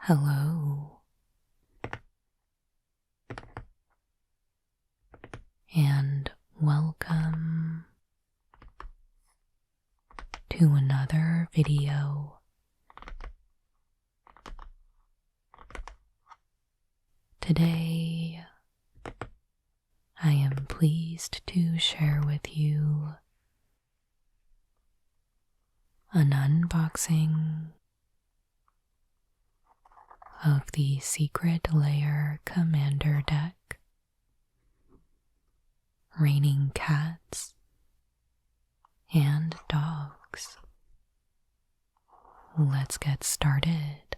Hello, and welcome to another video. Today, I am pleased to share with you an unboxing of the Secret Lair Commander Deck, raining cats and dogs. Let's get started.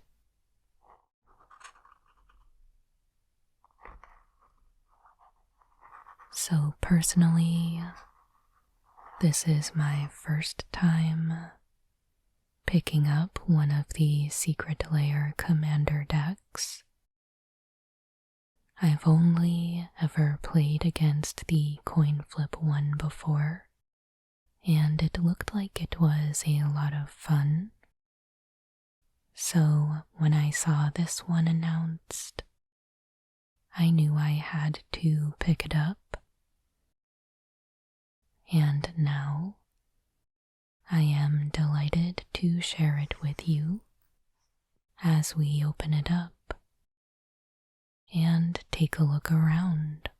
So personally, this is my first time picking up one of the Secret Lair Commander decks. I've only ever played against the coin flip one before, and it looked like it was a lot of fun. So when I saw this one announced, I knew I had to pick it up. And now I am delighted to share it with you as we open it up and take a look around.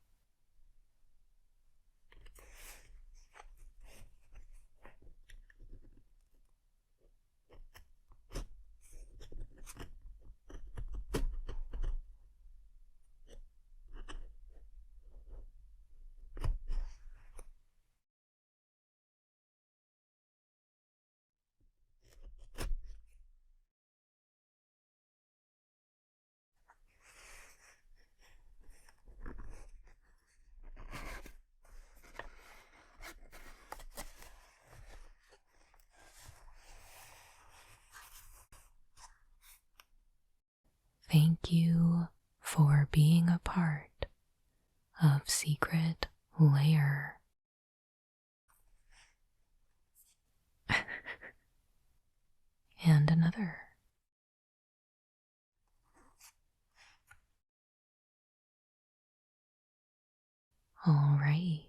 Thank you for being a part of Secret Lair. And another. All right.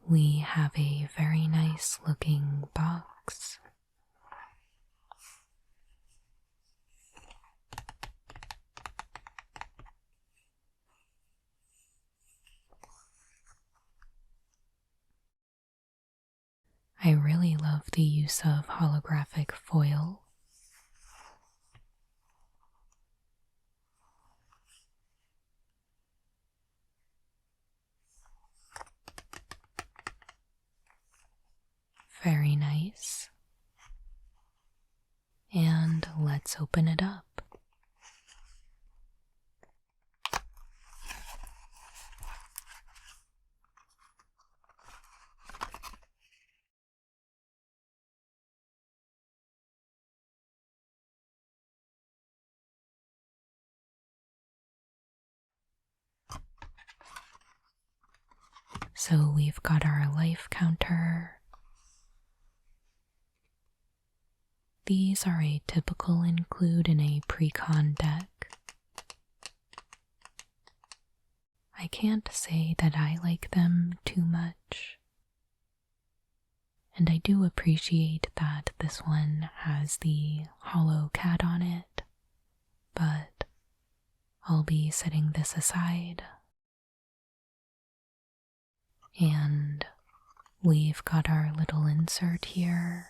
We have a very nice looking box. I really love the use of holographic foil. Very nice. And let's open it up. So we've got our life counter. These are a typical include in a precon deck. I can't say that I like them too much. do appreciate that this one has the hollow cat on it, but I'll be setting this aside. And we've got our little insert here.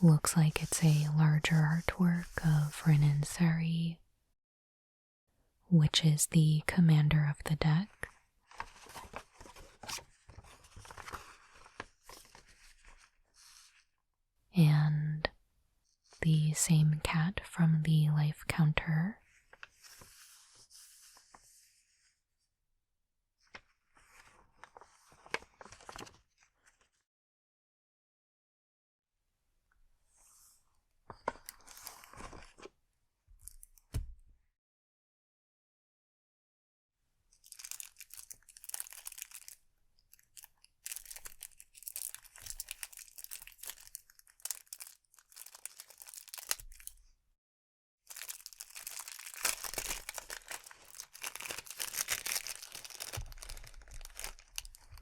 Looks like it's a larger artwork of Rin and Seri, which is the commander of the deck. And the same cat from the life counter.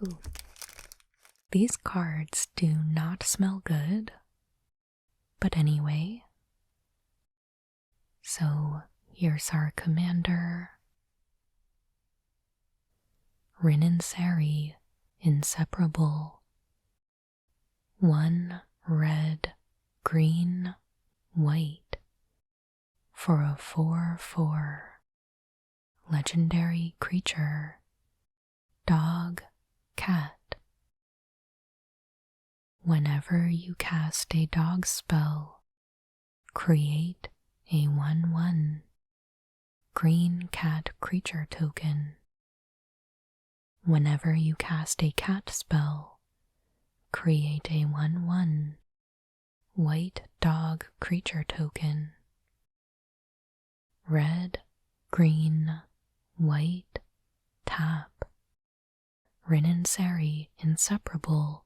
Ooh. These cards do not smell good. But anyway, so here's our commander. Rin and Seri, Inseparable. 1 red, green, white for a 4/4 legendary creature, dog, cat. Whenever you cast a dog spell, create a 1/1 green cat creature token. Whenever you cast a cat spell, create a 1/1 white dog creature token. Red, green, white, tap. Rin and Seri, Inseparable,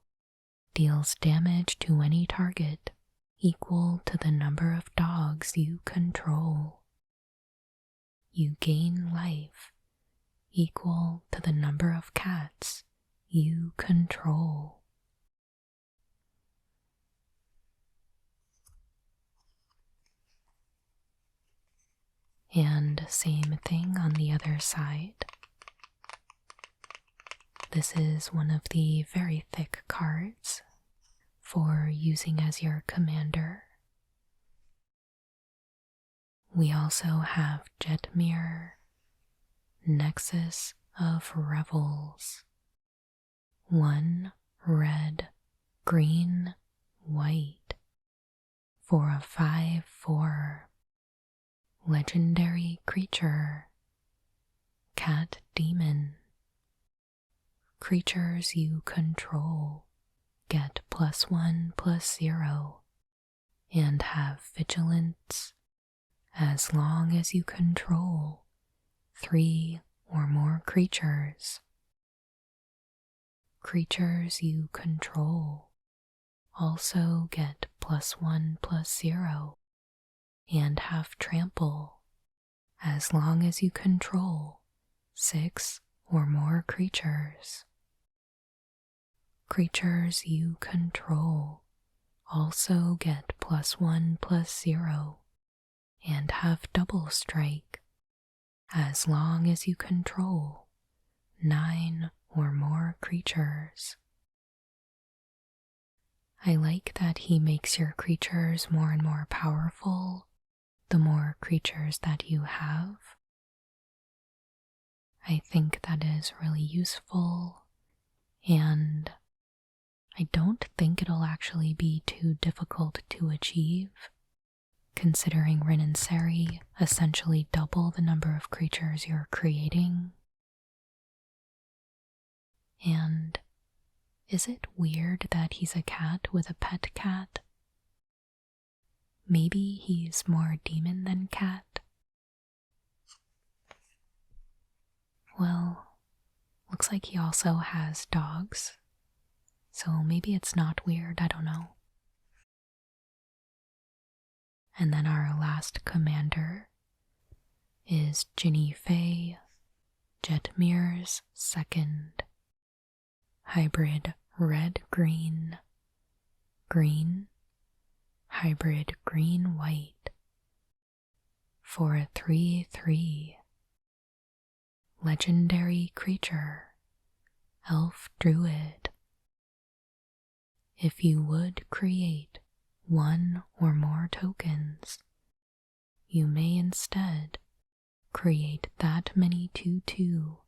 deals damage to any target equal to the number of dogs you control. You gain life equal to the number of cats you control. And same thing on the other side. This is one of the very thick cards for using as your commander. We also have Jetmir, Nexus of Revels. 1 red, green, white for a 5/4 legendary creature, cat demon. Creatures you control get +1/+0 and have vigilance as long as you control 3 or more creatures. Creatures you control also get +1/+0 and have trample as long as you control 6 or more creatures. Creatures you control also get +1/+0 and have double strike as long as you control 9 or more creatures. I like that he makes your creatures more and more powerful the more creatures that you have. I think that is really useful, and I don't think it'll actually be too difficult to achieve, considering Rin and Seri essentially double the number of creatures you're creating. And is it weird that he's a cat with a pet cat? Maybe he's more demon than cat? Well, looks like he also has dogs, so maybe it's not weird, I don't know. And then our last commander is Ginny Fay, Jetmir's second. Hybrid red-green, green, hybrid green-white. For a 3/3. Legendary creature, elf druid. If you would create one or more tokens, you may instead create that many 2/2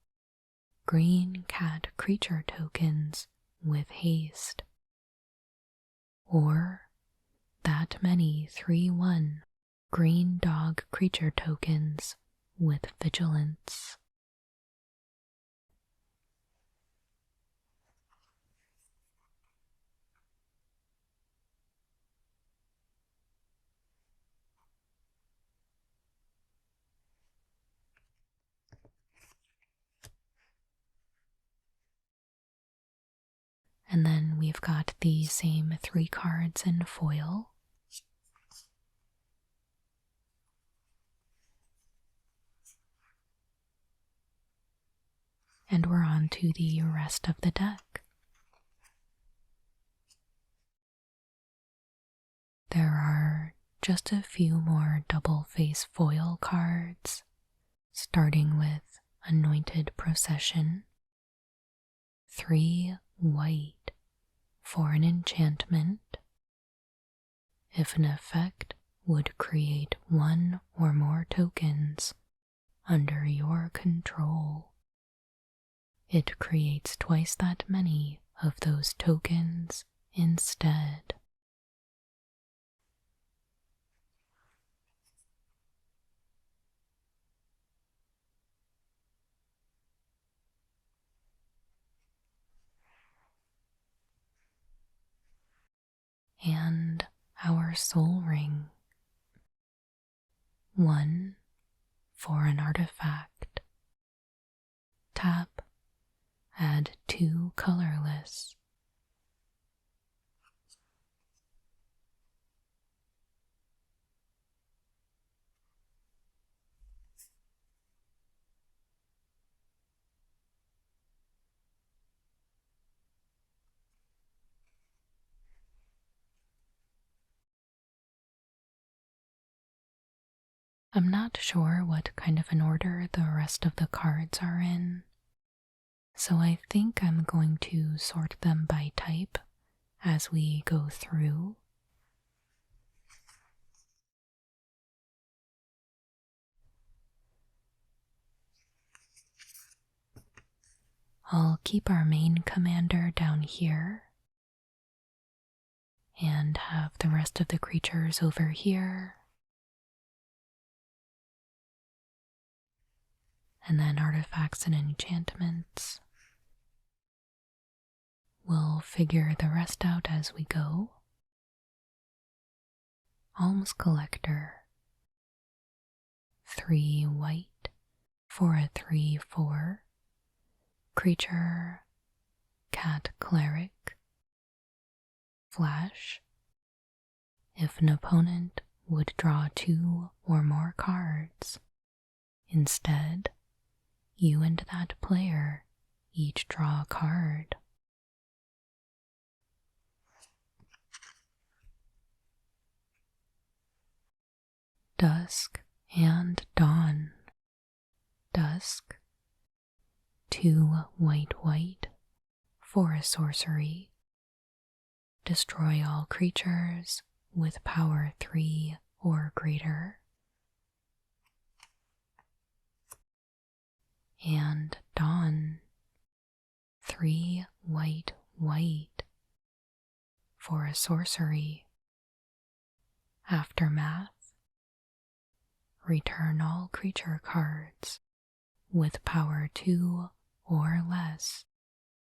green cat creature tokens with haste, or that many 3/1 green dog creature tokens with vigilance. And then we've got the same 3 cards in foil. And we're on to the rest of the deck. There are just a few more double face foil cards, starting with Anointed Procession. 3 white for an enchantment. If an effect would create 1 or more tokens under your control, it creates twice that many of those tokens instead. And our soul ring. 1 for an artifact. Tap, add 2 colorless. I'm not sure what kind of an order the rest of the cards are in, so I think I'm going to sort them by type as we go through. I'll keep our main commander down here and have the rest of the creatures over here. And then artifacts and enchantments. We'll figure the rest out as we go. Alms Collector. 3 white for a 3/4. Creature, cat cleric. Flash. If an opponent would draw 2 or more cards, instead, you and that player each draw a card. Dusk and Dawn. Dusk. 2 white for a sorcery. Destroy all creatures with power 3 or greater. And Dawn. 3 white for a sorcery. Aftermath. Return all creature cards with power 2 or less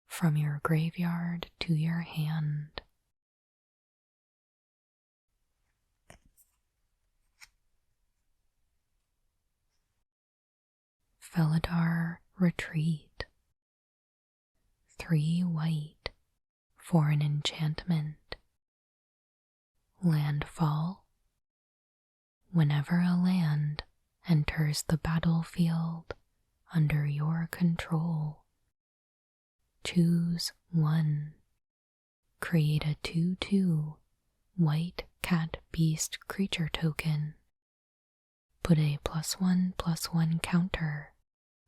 from your graveyard to your hand. Felidar Retreat. 3 white for an enchantment. Landfall. Whenever a land enters the battlefield under your control, choose one. Create a 2/2 white cat beast creature token. Put a +1/+1 counter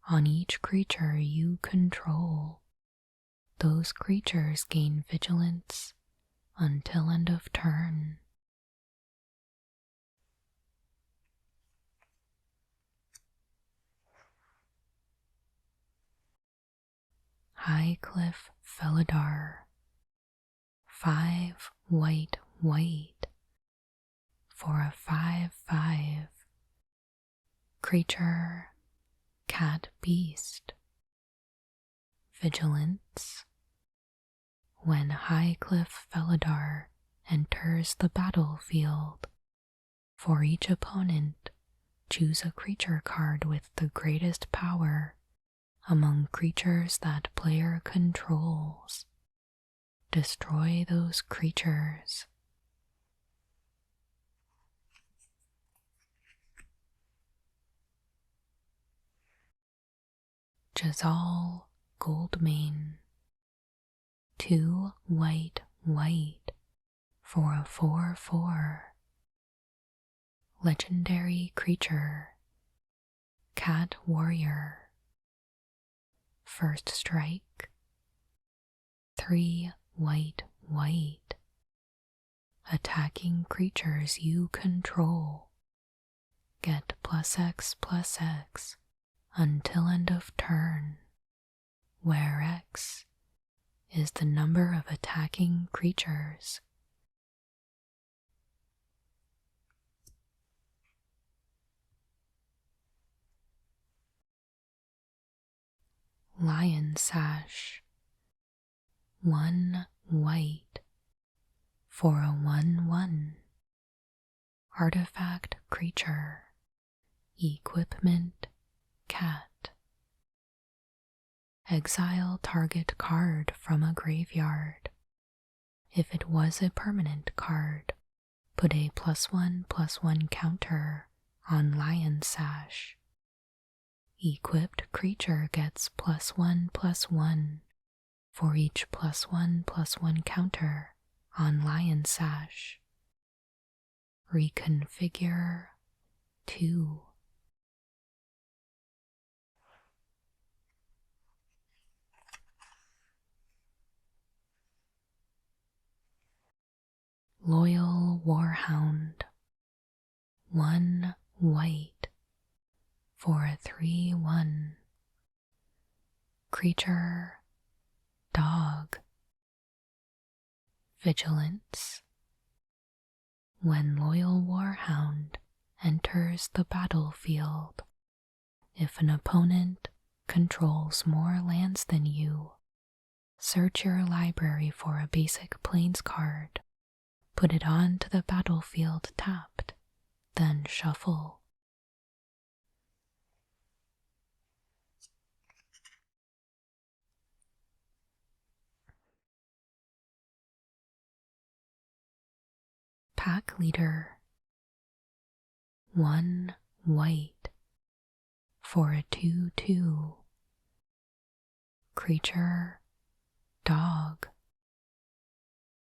on each creature you control. Those creatures gain vigilance until end of turn. Highcliff Felidar, 5 white for a 5/5 creature cat beast. Vigilance. When Highcliff Felidar enters the battlefield, for each opponent, choose a creature card with the greatest power among creatures that player controls. Destroy those creatures. Jazal Goldmane, 2 white for a 4/4 legendary creature, cat warrior. First strike, 3 white attacking creatures you control. Get +X/+X until end of turn, where X is the number of attacking creatures. Lion Sash, 1 white for a 1/1 artifact creature, equipment cat. Exile target card from a graveyard. If it was a permanent card, put a +1/+1 counter on Lion Sash. Equipped creature gets +1/+1 for each +1/+1 counter on Lion Sash. Reconfigure 2. Loyal Warhound, 1 white for a 3/1 creature dog. Vigilance. When Loyal Warhound enters the battlefield, if an opponent controls more lands than you, search your library for a basic plains card, put it onto the battlefield tapped, then shuffle. Pack Leader, 1 white for a 2/2 creature dog.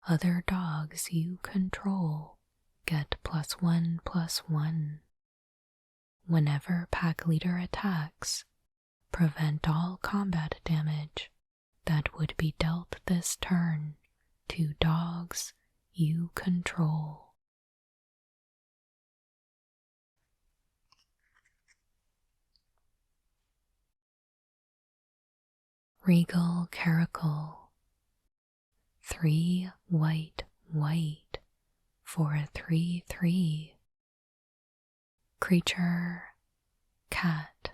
Other dogs you control get +1/+1. Whenever Pack Leader attacks, prevent all combat damage that would be dealt this turn to dogs you control. Regal Caracal, 3 white for a 3/3 creature cat.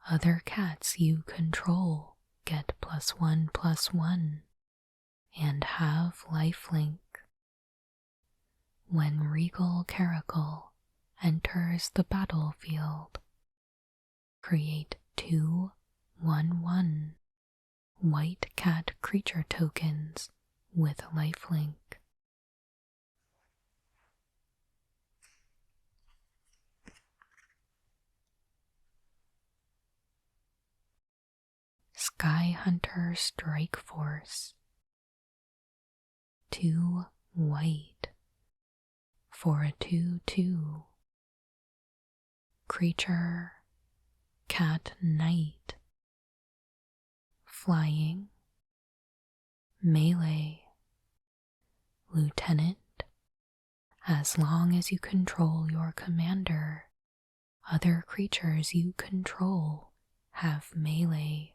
Other cats you control get +1/+1 and have lifelink. When Regal Caracal enters the battlefield, create 2 1/1 white cat creature tokens with lifelink. Sky Hunter Strike Force. 2 white for a 2/2. Creature, Cat Knight. Flying, melee, lieutenant. As long as you control your commander, other creatures you control have melee.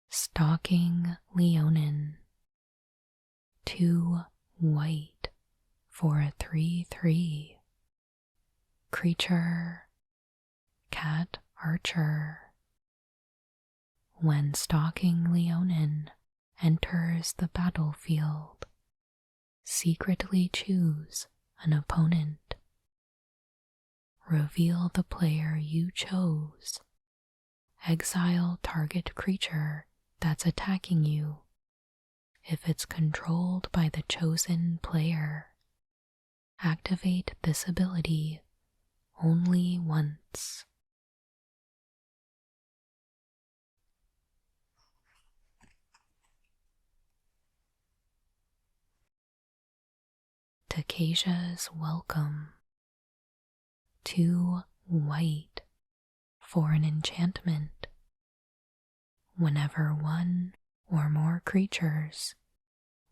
Stalking Leonin. 2 white for a 3/3. Creature, Cat Archer. When Stalking Leonin enters the battlefield, secretly choose an opponent. Reveal the player you chose. Exile target creature that's attacking you if it's controlled by the chosen player. Activate this ability only once. Takesha's Welcome. 2 white for an enchantment. Whenever one or more creatures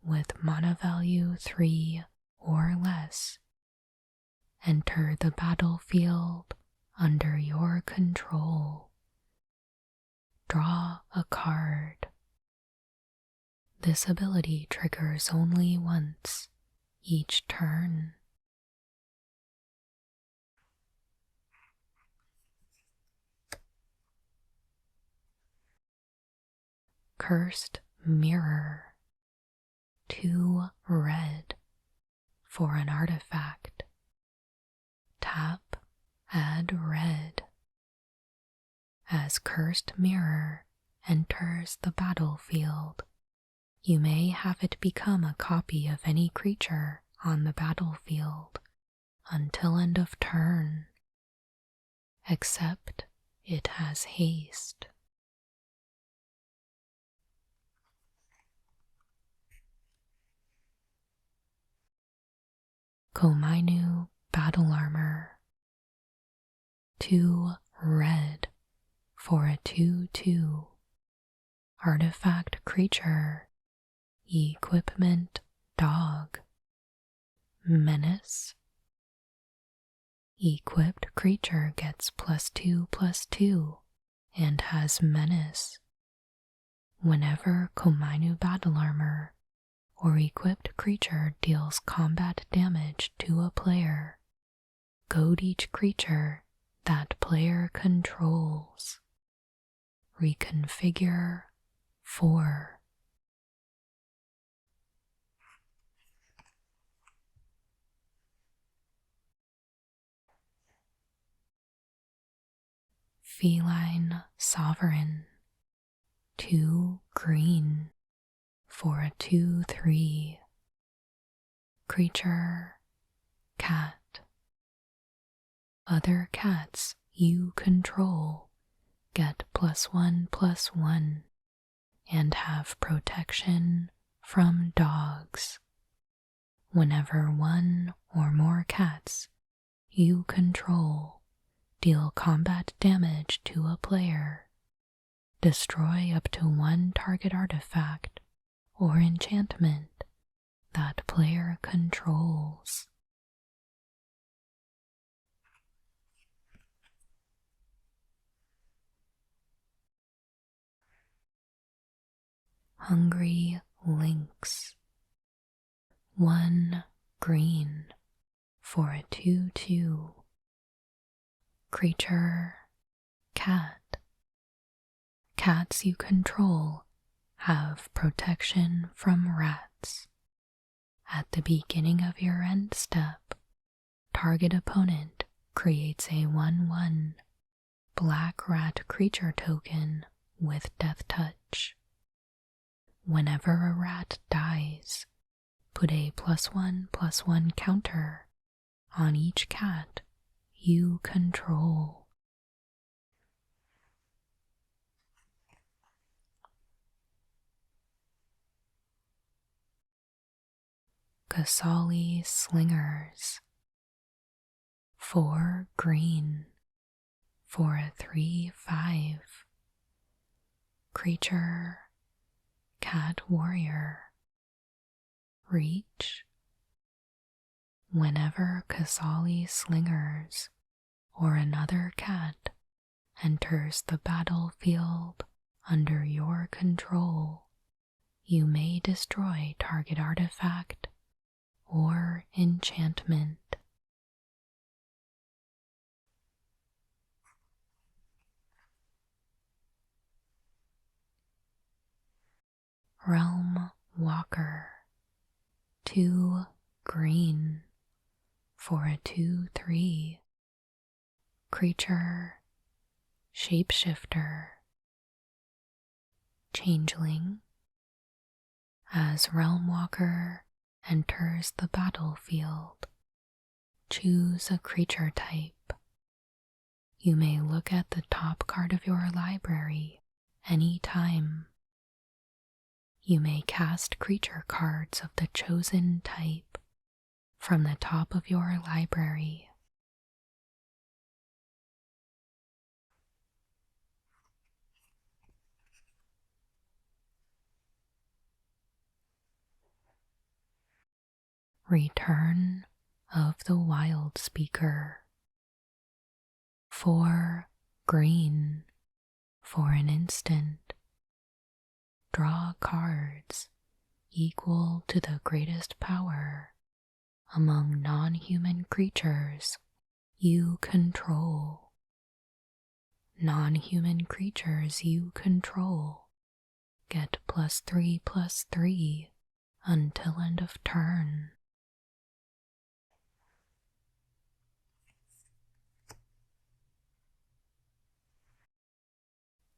with mana value 3 or less enter the battlefield under your control, draw a card. This ability triggers only once each turn. Cursed Mirror. 2 red for an artifact. Tap, add red. As Cursed Mirror enters the battlefield, you may have it become a copy of any creature on the battlefield until end of turn, except it has haste. Komainu Battle Armor. 2 red for a 2/2. Artifact creature. Equipment dog. Menace. Equipped creature gets +2/+2 and has menace. Whenever Komainu Battle Armor or equipped creature deals combat damage to a player, goad each creature that player controls. Reconfigure 4. Feline Sovereign. 2 green for a 2/3. Creature, cat. Other cats you control get +1/+1 and have protection from dogs. Whenever one or more cats you control deal combat damage to a player, destroy up to 1 target artifact or enchantment that player controls. Hungry Lynx. 1 green for a 2/2. Creature, cat. Cats you control have protection from rats. At the beginning of your end step, target opponent creates a 1/1 black rat creature token with death touch. Whenever a rat dies, Put a +1/+1 counter on each cat you control. Kasali Slingers. 4 green for a 3/5. Creature, Cat Warrior. Reach. Whenever Kasali Slingers or another cat enters the battlefield under your control, you may destroy target artifact or enchantment. Realm Walker. 2 green for a 2/3. Creature, Shapeshifter. Changeling. As Realm Walker enters the battlefield, choose a creature type. You may look at the top card of your library anytime. You may cast creature cards of the chosen type from the top of your library. Return of the Wild Speaker. 4 green for an instant. Draw cards equal to the greatest power among non-human creatures you control. Non-human creatures you control get +3/+3 until end of turn.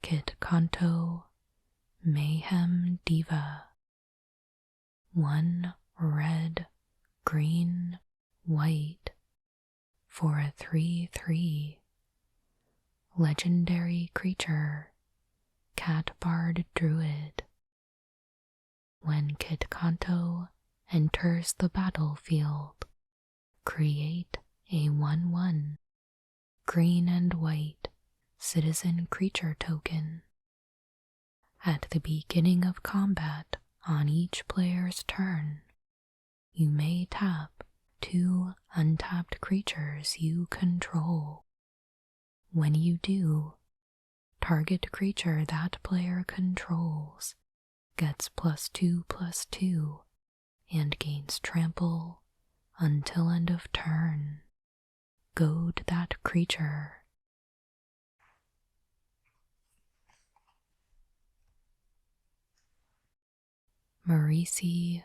Kit Kanto, Mayhem Diva. 1 red, green, white for a 3/3. Legendary creature, Cat Bard Druid. When Kit Kanto enters the battlefield, create a 1/1 green and white citizen creature token. At the beginning of combat on each player's turn, you may tap 2 untapped creatures you control. When you do, target creature that player controls gets +2/+2 and gains trample until end of turn. Goad that creature. Marisi,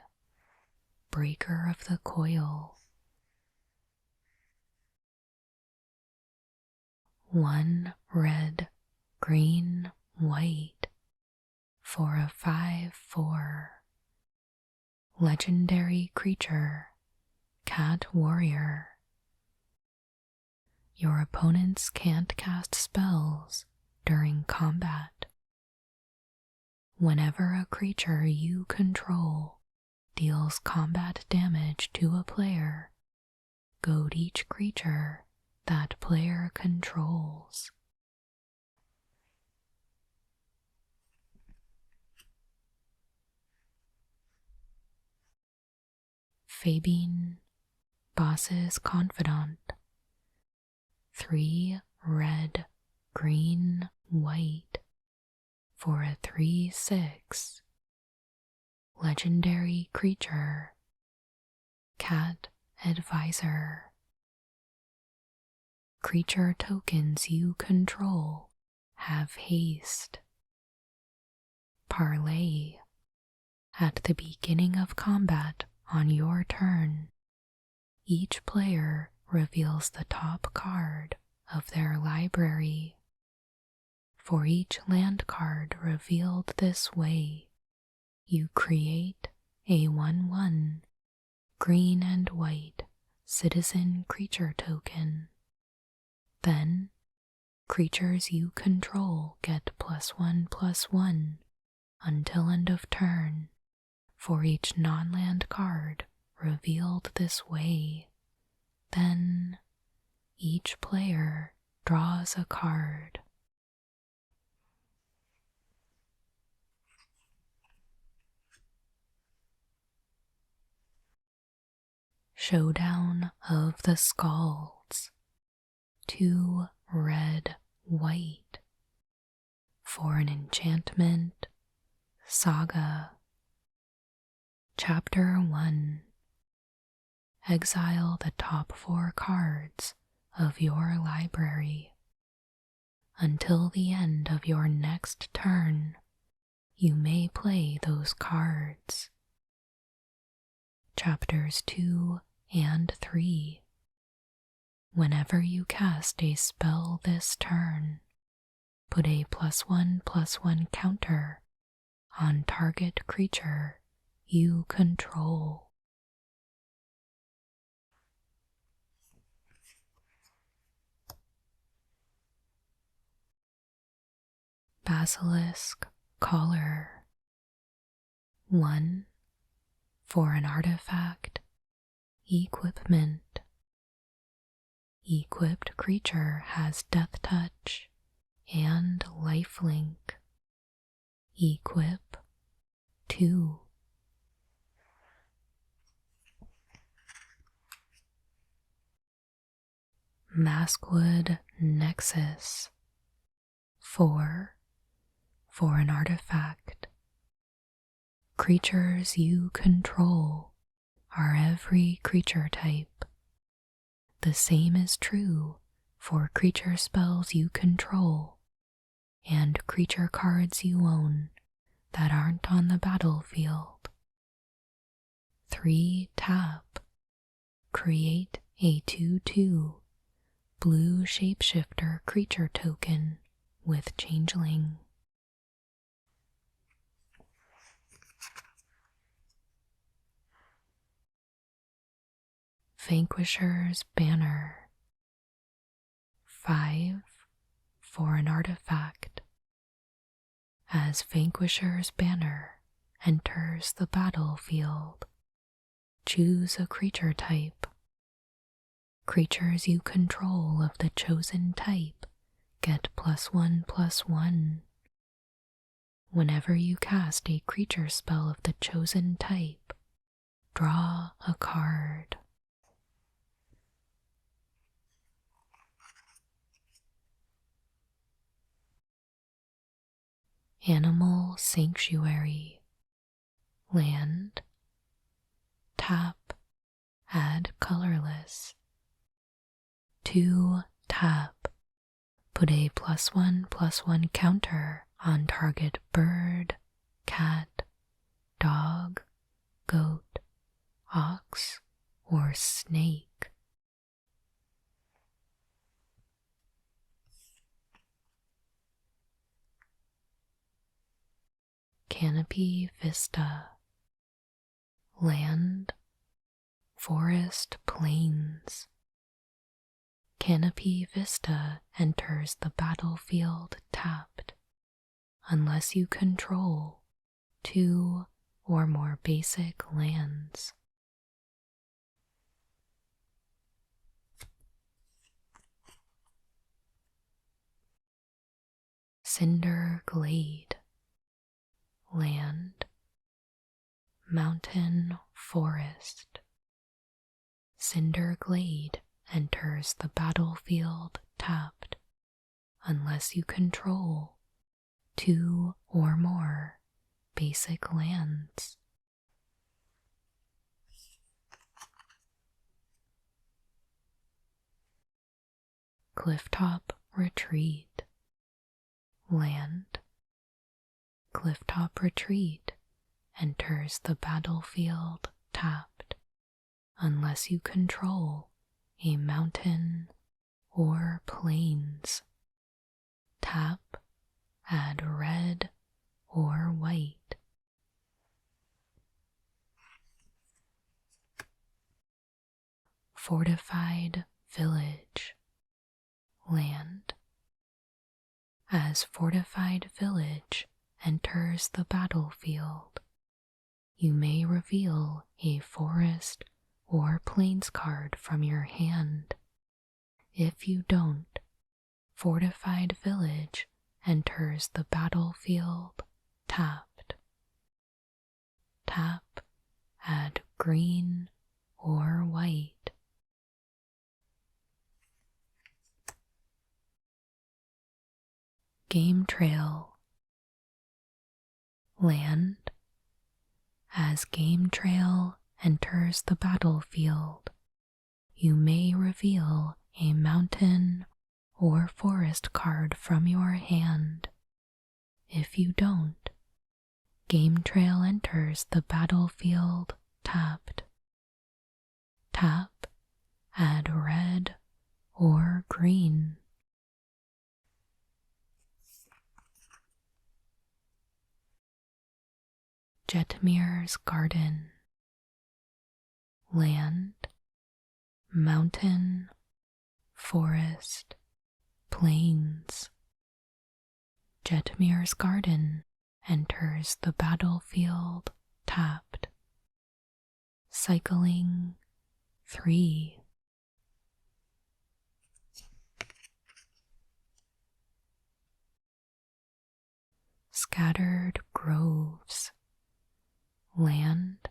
Breaker of the Coil. 1 red, green, white for a 5/4. Legendary creature, Cat Warrior. Your opponents can't cast spells during combat. Whenever a creature you control deals combat damage to a player, goad each creature that player controls. Fabine, Boss's Confidant. 3 red, green, white for a 3/6. Legendary creature, Cat Advisor. Creature tokens you control have haste. Parlay. At the beginning of combat on your turn, each player reveals the top card of their library. For each land card revealed this way, you create a 1/1 green and white citizen creature token. Then, creatures you control get +1/+1 until end of turn for each non-land card revealed this way. Then, each player draws a card. Showdown of the Scalds. 2 red, white. For an enchantment, Saga. Chapter 1. Exile the top 4 cards of your library. Until the end of your next turn, you may play those cards. Chapters 2 and 3. Whenever you cast a spell this turn, put a +1/+1 counter on target creature you control. Basilisk Collar. 1. For an artifact, equipment. Equipped creature has Death Touch and Lifelink. Equip 2. Maskwood Nexus. 4. For an artifact. Creatures you control are every creature type. The same is true for creature spells you control and creature cards you own that aren't on the battlefield. 3 tap. Create a 2/2 blue shapeshifter creature token with Changeling. Vanquisher's Banner. 5. For an artifact. As Vanquisher's Banner enters the battlefield, choose a creature type. Creatures you control of the chosen type get +1/+1. Whenever you cast a creature spell of the chosen type, draw a card. Animal Sanctuary. Land. Tap. Add colorless. 2 tap. Put a +1/+1 counter on target bird, cat, dog, goat, ox, or snake. Canopy Vista. Land. Forest Plains. Canopy Vista enters the battlefield tapped, unless you control 2 or more basic lands. Cinder Glade. Land. Mountain Forest. Cinder Glade enters the battlefield tapped, unless you control 2 or more basic lands. Clifftop Retreat. Land. Clifftop Retreat enters the battlefield tapped, unless you control a mountain or plains. Tap, add red or white. Fortified Village. Land. As Fortified Village enters the battlefield, you may reveal a forest or plains card from your hand. If you don't, Fortified Village enters the battlefield tapped. Tap, add green or white. Game Trail. Land. As Game Trail enters the battlefield, you may reveal a mountain or forest card from your hand. If you don't, Game Trail enters the battlefield tapped. Tap, add red or green. Jetmir's Garden. Land, mountain, forest, plains. Jetmir's Garden enters the battlefield tapped. Cycling 3. Scattered Groves. Land,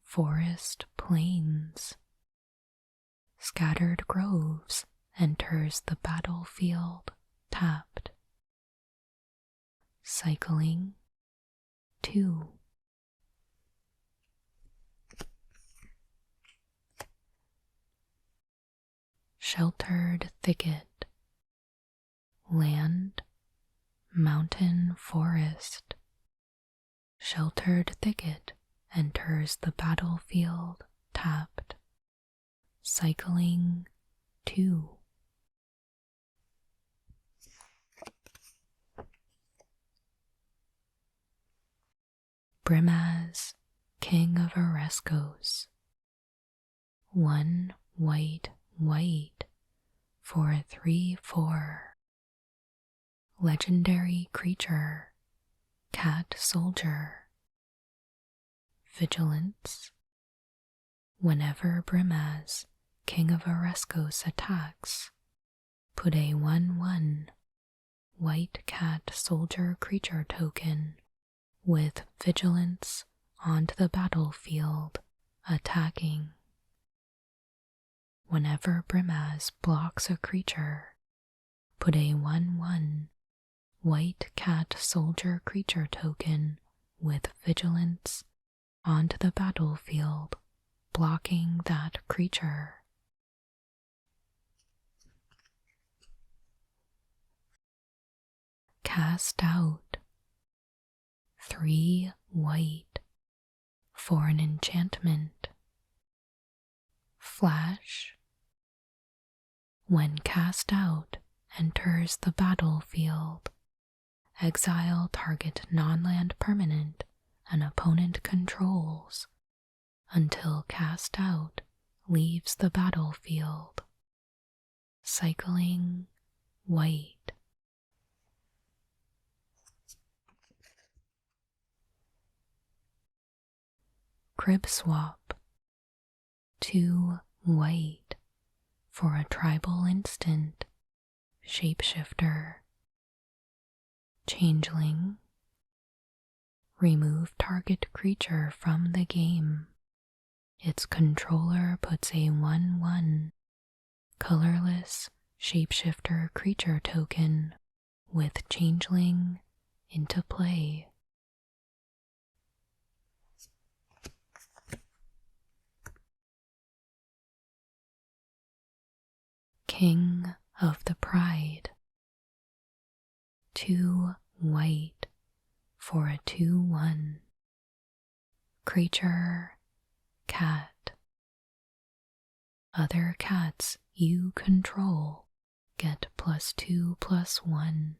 forest, plains. Scattered Groves enters the battlefield tapped. Cycling 2. Sheltered Thicket. Land, mountain, forest. Sheltered Thicket enters the battlefield tapped. Cycling 2. Brimaz, King of Ereskos. 1 white, white for a 3/4. Legendary creature, cat soldier. Vigilance. Whenever Brimaz, King of Ereskos attacks, put a 1/1 white cat soldier creature token with Vigilance onto the battlefield, attacking. Whenever Brimaz blocks a creature, put a 1/1 white cat soldier creature token with Vigilance onto the battlefield, blocking that creature. Cast Out. 3 white for an enchantment. Flash. When cast out enters the battlefield, exile target non-land permanent an opponent controls until cast out leaves the battlefield. Cycling white. Crib Swap. 2 white for a tribal instant. Shapeshifter. Changeling. Remove target creature from the game. Its controller puts a 1/1 colorless shapeshifter creature token with Changeling into play. King of the Pride. 2 white for a 2/1 creature, cat. Other cats you control get +2/+1.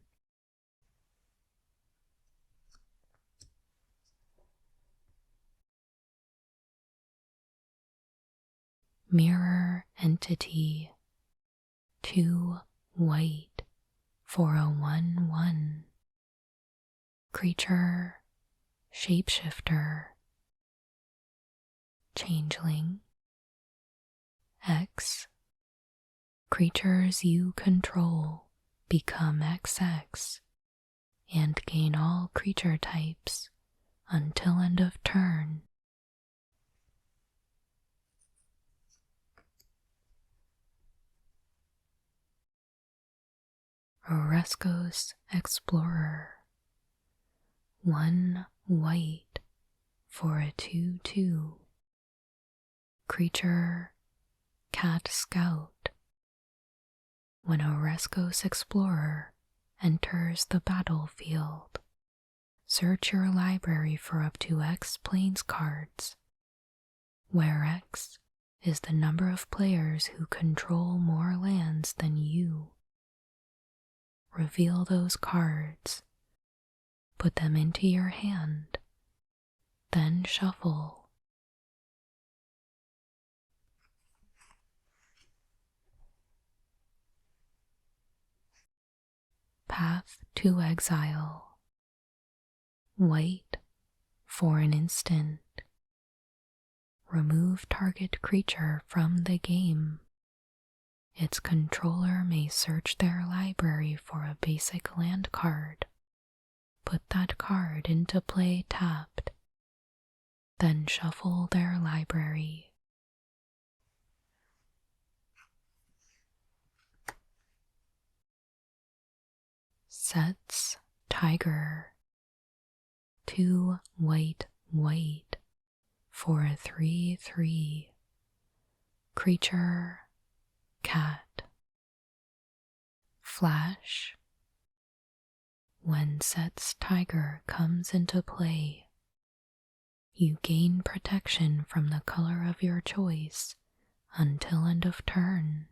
Mirror Entity. 2 white for a 1/1. Creature, Shapeshifter. Changeling. X. Creatures you control become XX and gain all creature types until end of turn. Oreskos Explorer. 1 white for a 2/2. Creature, Cat Scout. When Oreskos Explorer enters the battlefield, search your library for up to X Planes cards, where X is the number of players who control more lands than you. Reveal those cards, put them into your hand, then shuffle. Path to Exile. White for an instant. Remove target creature from the game. Its controller may search their library for a basic land card. Put that card into play tapped. Then shuffle their library. Set's Tiger. 2 white for a 3/3. Creature, Cat. Flash. When Set's Tiger comes into play, you gain protection from the color of your choice until end of turn.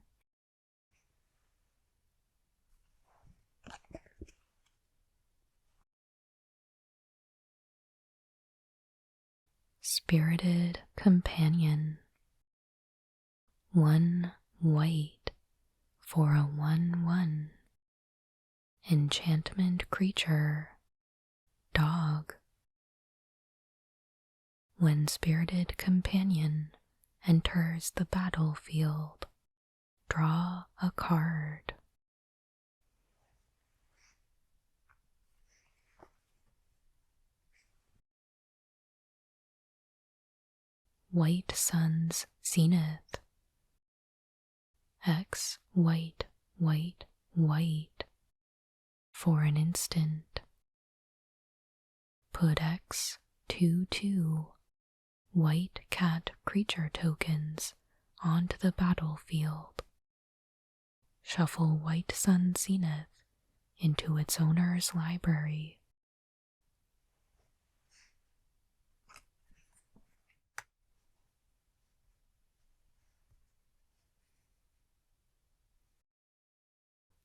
Spirited Companion. 1 white for a 1/1. Enchantment creature, Dog. When Spirited Companion enters the battlefield, draw a card. White Sun's Zenith. X white for an instant. Put X 2/2 white cat creature tokens onto the battlefield. Shuffle White Sun Zenith into its owner's library.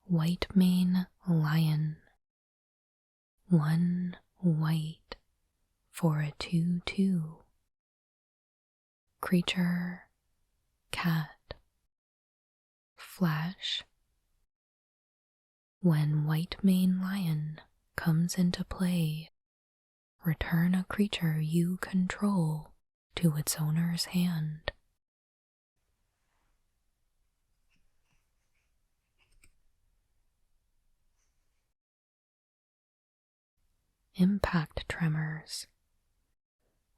White Mane Lion. 1 white for a 2/2. Creature, Cat. Flash. When White Mane Lion comes into play, return a creature you control to its owner's hand. Impact Tremors.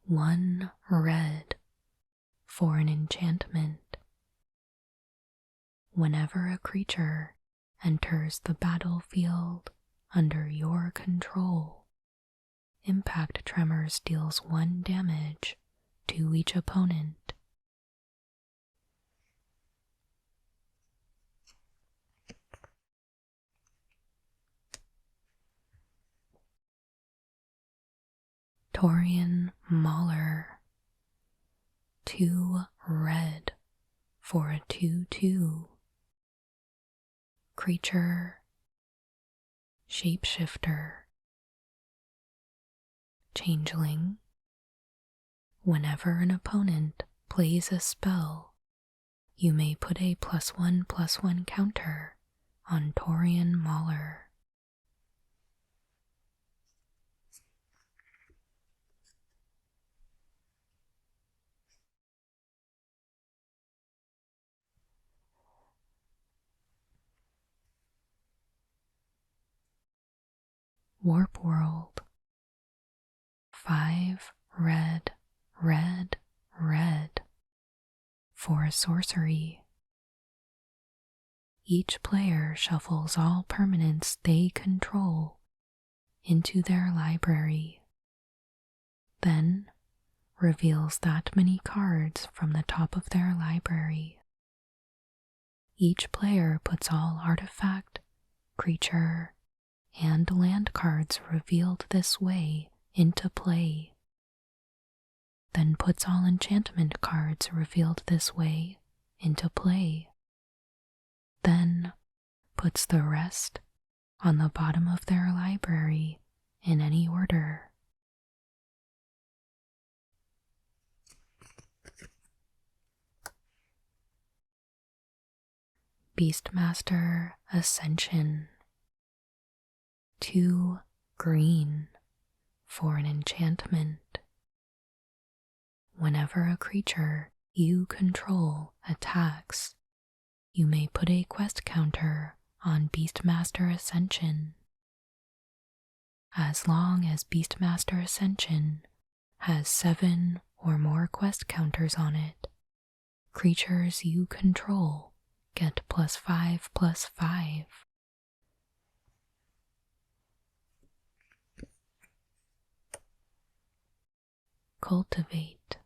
1 red for an enchantment. Whenever a creature enters the battlefield under your control, Impact Tremors deals 1 damage to each opponent. Taurian Mauler. 2 red for a 2/2. Creature, Shapeshifter. Changeling. Whenever an opponent plays a spell, you may put a +1/+1 counter on Taurian Mauler. Warp World. 5 red, red, red for a sorcery. Each player shuffles all permanents they control into their library, then reveals that many cards from the top of their library. Each player puts all artifact, creature, and land cards revealed this way into play, then puts all enchantment cards revealed this way into play, then puts the rest on the bottom of their library in any order. Beastmaster Ascension. 2 green for an enchantment. Whenever a creature you control attacks, you may put a quest counter on Beastmaster Ascension. As long as Beastmaster Ascension has 7 or more quest counters on it, creatures you control get +5/+5. Cultivate.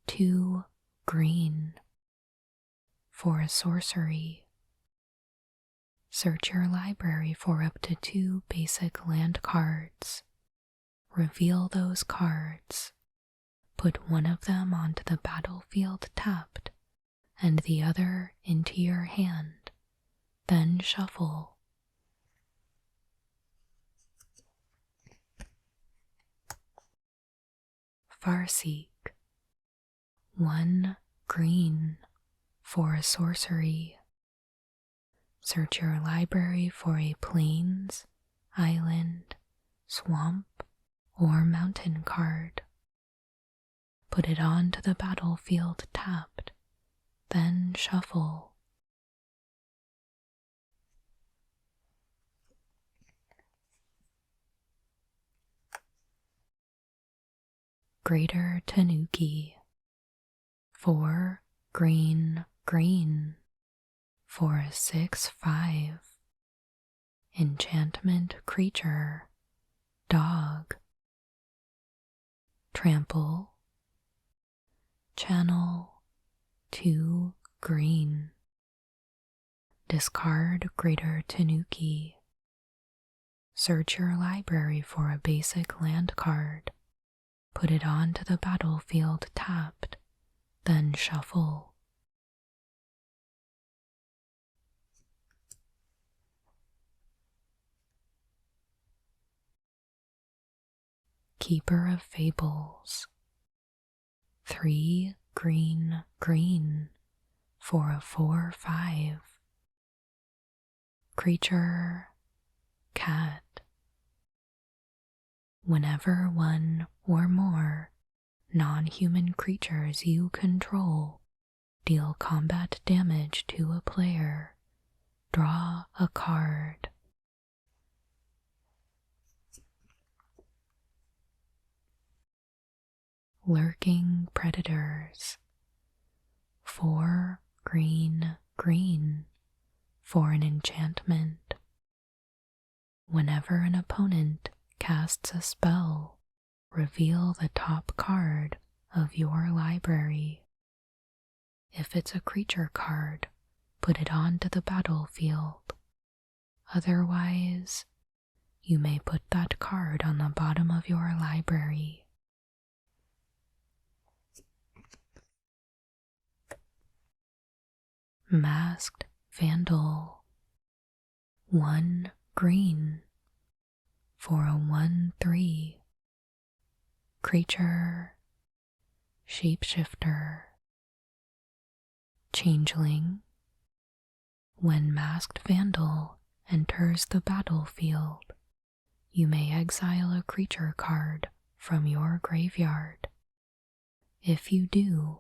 2 green for a sorcery. Search your library for up to 2 basic land cards. Reveal those cards. Put one of them onto the battlefield tapped and the other into your hand. Then shuffle. Farseek. 1 green for a sorcery. Search your library for a plains, island, swamp, or mountain card. Put it onto the battlefield tapped, then shuffle. Greater Tanuki. 4 green, green for a 6/5. Enchantment creature, dog. Trample. Channel. 2 green. Discard Greater Tanuki. Search your library for a basic land card. Put it onto the battlefield tapped, then shuffle. Keeper of Fables. 3 green, green for a 4/5. Creature, cat. Whenever one or more non-human creatures you control deal combat damage to a player, draw a card. Lurking Predators. 4 green, green for an enchantment. Whenever an opponent casts a spell, reveal the top card of your library. If it's a creature card, put it onto the battlefield. Otherwise, you may put that card on the bottom of your library. Masked Vandal. 1 green for a 1/3. Creature, shapeshifter. Changeling. When Masked Vandal enters the battlefield, you may exile a creature card from your graveyard. If you do,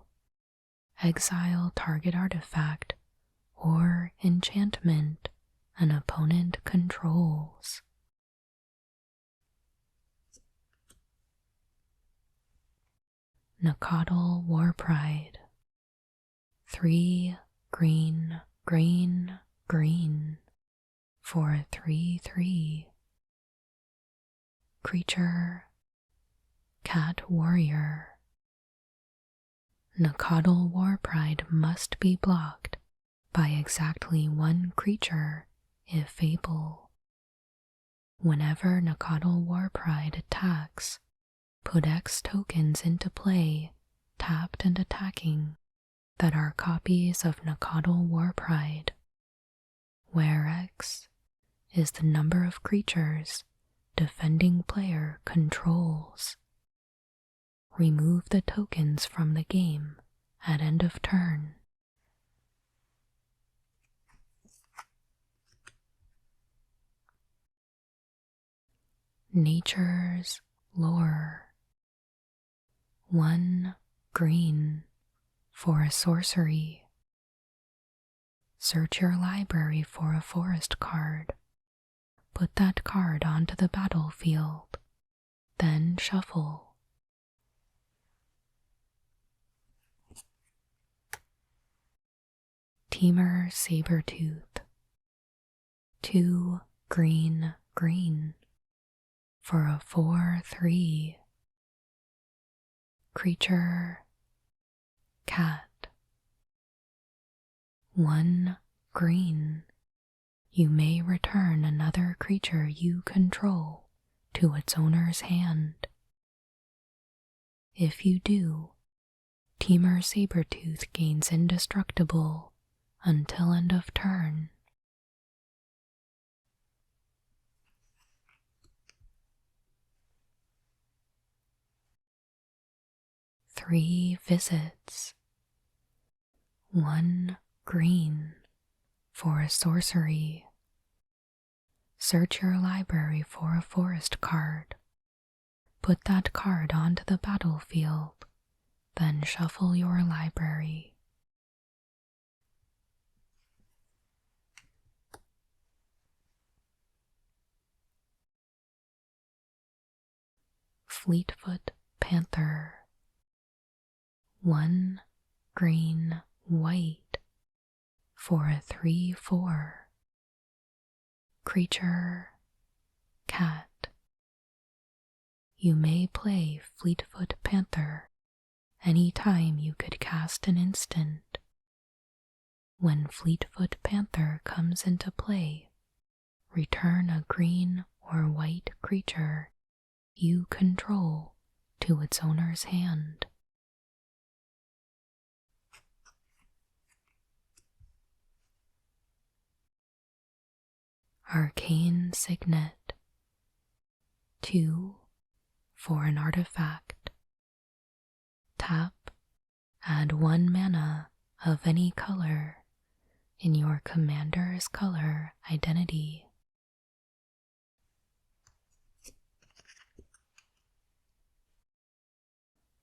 exile target artifact or enchantment an opponent controls. Nakadal Warpride. 3 green, green, green for a 3/3. Creature, Cat Warrior. Nakadal Warpride must be blocked by exactly one creature if able. Whenever Nakadal Warpride attacks, put X tokens into play, tapped and attacking, that are copies of Nakadal Warpride, where X is the number of creatures defending player controls. Remove the tokens from the game at end of turn. Nature's Lore. 1 green for a sorcery. Search your library for a forest card. Put that card onto the battlefield, then shuffle. Temur Sabertooth. 2 green, green for a 4/3. Creature, Cat. 1 green. You may return another creature you control to its owner's hand. If you do, Temur Sabertooth gains indestructible until end of turn. Three visits. 1 green for a sorcery. Search your library for a forest card. Put that card onto the battlefield, then shuffle your library. Fleetfoot Panther. 1 green, white for a 3/4. Creature, Cat. You may play Fleetfoot Panther anytime you could cast an instant. When Fleetfoot Panther comes into play, return a green or white creature you control to its owner's hand. Arcane Signet. 2 for an artifact. Tap, add 1 mana of any color in your commander's color identity.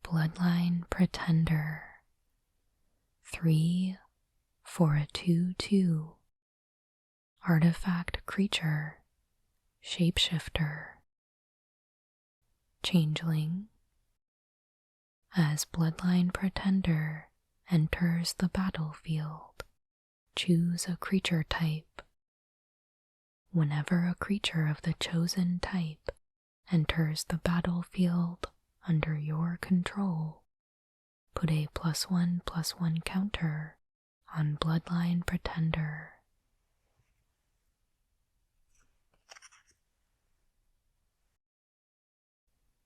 Bloodline Pretender. 3 for a 2/2. Artifact creature, Shapeshifter. Changeling. As Bloodline Pretender enters the battlefield, choose a creature type. Whenever a creature of the chosen type enters the battlefield under your control, put a +1/+1 counter on Bloodline Pretender.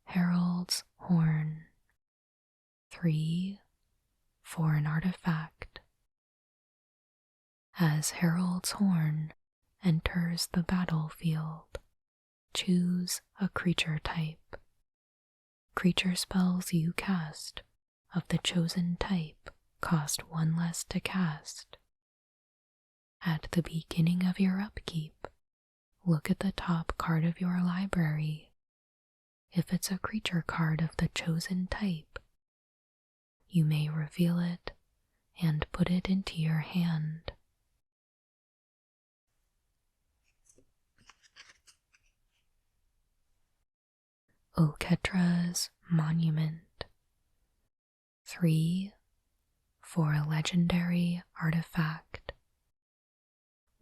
Herald's Horn. 3 for an artifact. As Herald's Horn enters the battlefield, choose a creature type. Creature spells you cast of the chosen type cost 1 less to cast. At the beginning of your upkeep, look at the top card of your library. If it's a creature card of the chosen type, you may reveal it and put it into your hand. Oketra's Monument. 3 for a legendary artifact.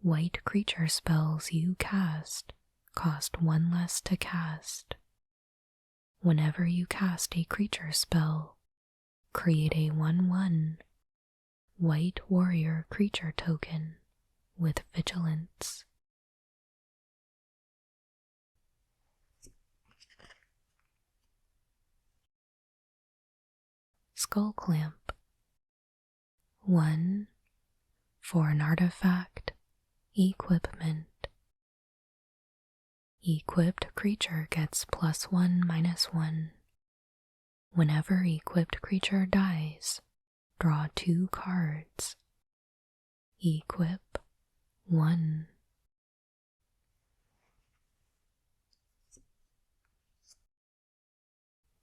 White creature spells you cast cost 1 less to cast. Whenever you cast a creature spell, create a 1/1 white warrior creature token with vigilance. Skull Clamp. 1 for an artifact, equipment. Equipped creature gets +1/-1. Whenever equipped creature dies, draw 2 cards. Equip 1.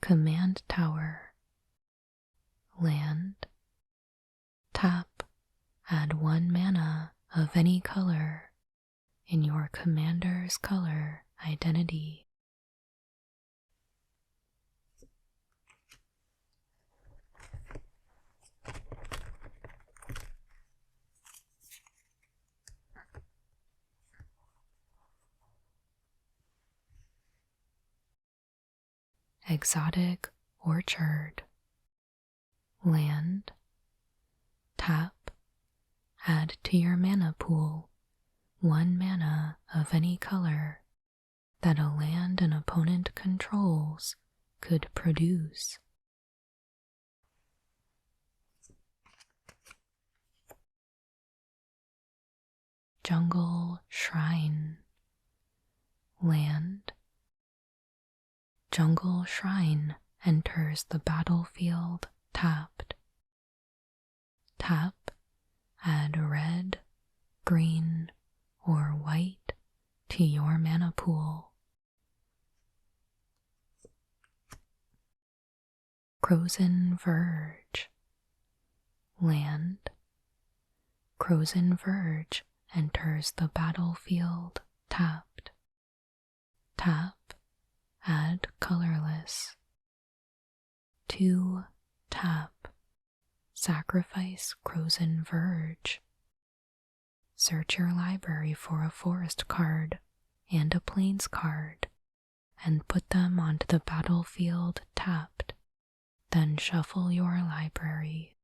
Command Tower. Land. Tap. Add 1 mana of any color in your commander's color identity. Exotic Orchard. Land. Tap. Add to your mana pool 1 mana of any color that a land an opponent controls could produce. Jungle Shrine. Land. Jungle Shrine enters the battlefield tapped. Tap. Add red, green, or white to your mana pool. Frozen Verge. Land. Frozen Verge enters the battlefield tapped. Tap. Add colorless. 2 tap. Sacrifice Frozen Verge. Search your library for a forest card and a plains card and put them onto the battlefield tapped. Then shuffle your library.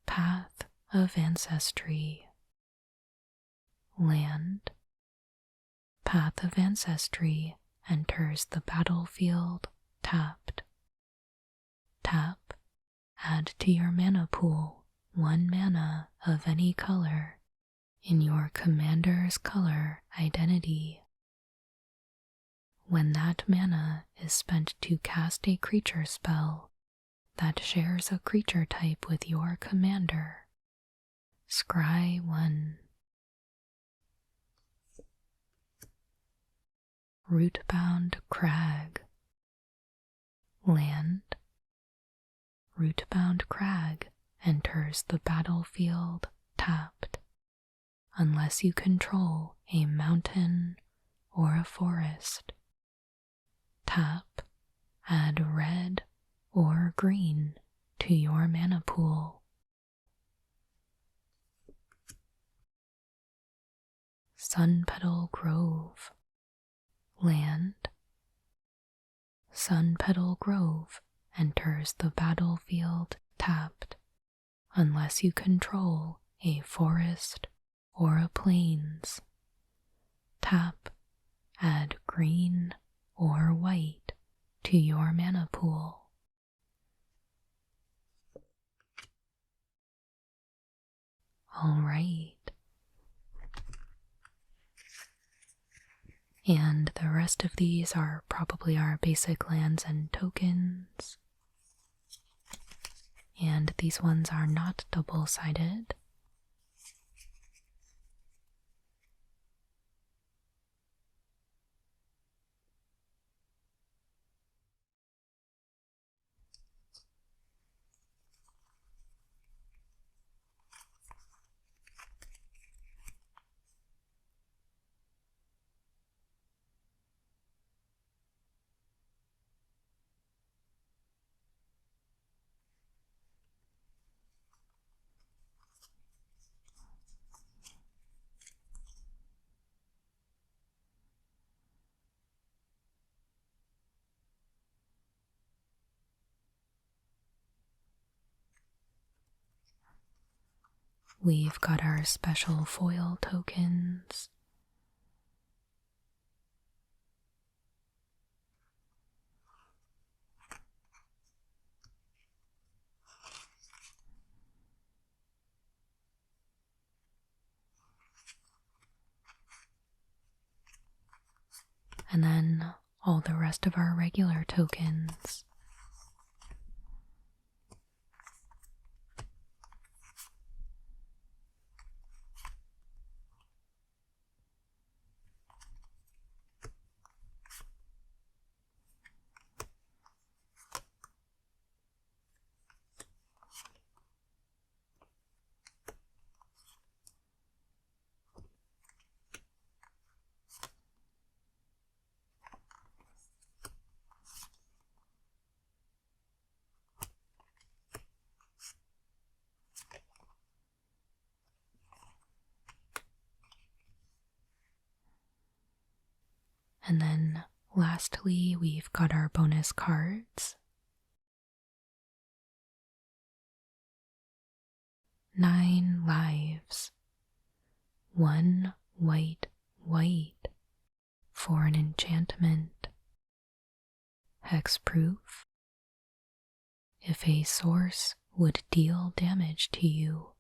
Path of Ancestry. Land. Path of Ancestry enters the battlefield tapped. Tap. Add to your mana pool 1 mana of any color in your commander's color identity. When that mana is spent to cast a creature spell that shares a creature type with your commander, scry 1. Rootbound Crag. Land. Rootbound Crag enters the battlefield tapped, unless you control a mountain or a forest. Tap. Add red or green to your mana pool. Sunpetal Grove. Land. Sunpetal Grove enters the battlefield tapped, unless you control a forest or a plains. Tap. Add green or white to your mana pool. Alright. And the rest of these are probably our basic lands and tokens. And these ones are not double-sided. We've got our special foil tokens. And then all the rest of our regular tokens. And then lastly, we've got our bonus cards. 9 lives. 1 white for an enchantment. Hexproof. If a source would deal damage to you,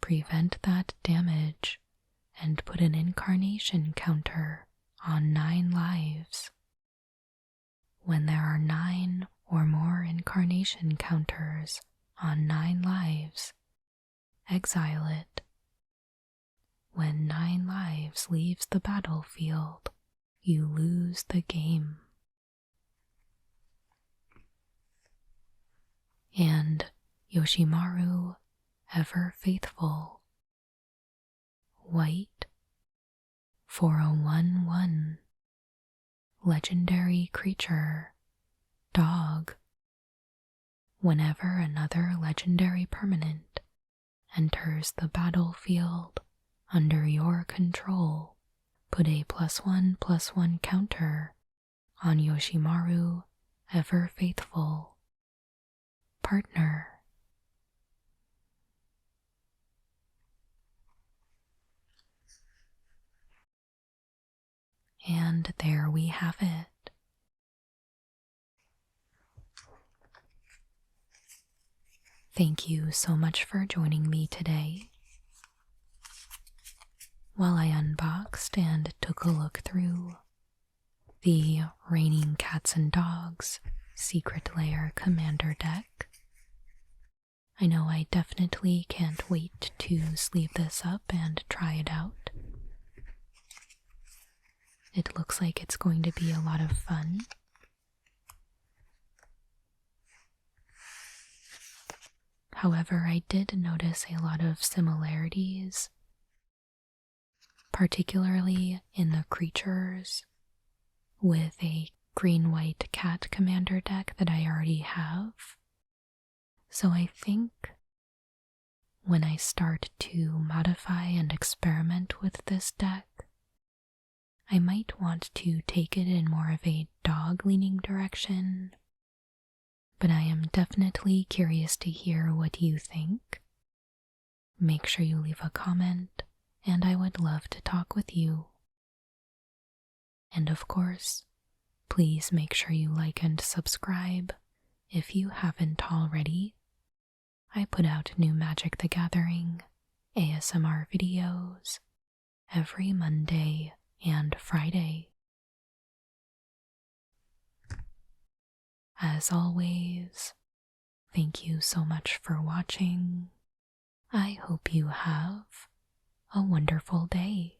prevent that damage and put an incarnation counter on 9 lives. When there are 9 or more incarnation counters on 9 lives, exile it. When 9 lives leaves the battlefield, you lose the game. And Yoshimaru, ever faithful. White for a 1/1. Legendary creature. Dog. Whenever another legendary permanent enters the battlefield under your control, put a +1/+1 counter on Yoshimaru, ever faithful. Partner. And there we have it. Thank you so much for joining me today. While I unboxed and took a look through the Raining Cats and Dogs Secret Lair Commander Deck, I know I definitely can't wait to sleeve this up and try it out. It looks like it's going to be a lot of fun. However, I did notice a lot of similarities, particularly in the creatures, with a green-white cat commander deck that I already have. So I think when I start to modify and experiment with this deck, I might want to take it in more of a dog-leaning direction, but I am definitely curious to hear what you think. Make sure you leave a comment, and I would love to talk with you. And of course, please make sure you like and subscribe if you haven't already. I put out new Magic the Gathering ASMR videos every Monday and Friday. As always, thank you so much for watching. I hope you have a wonderful day.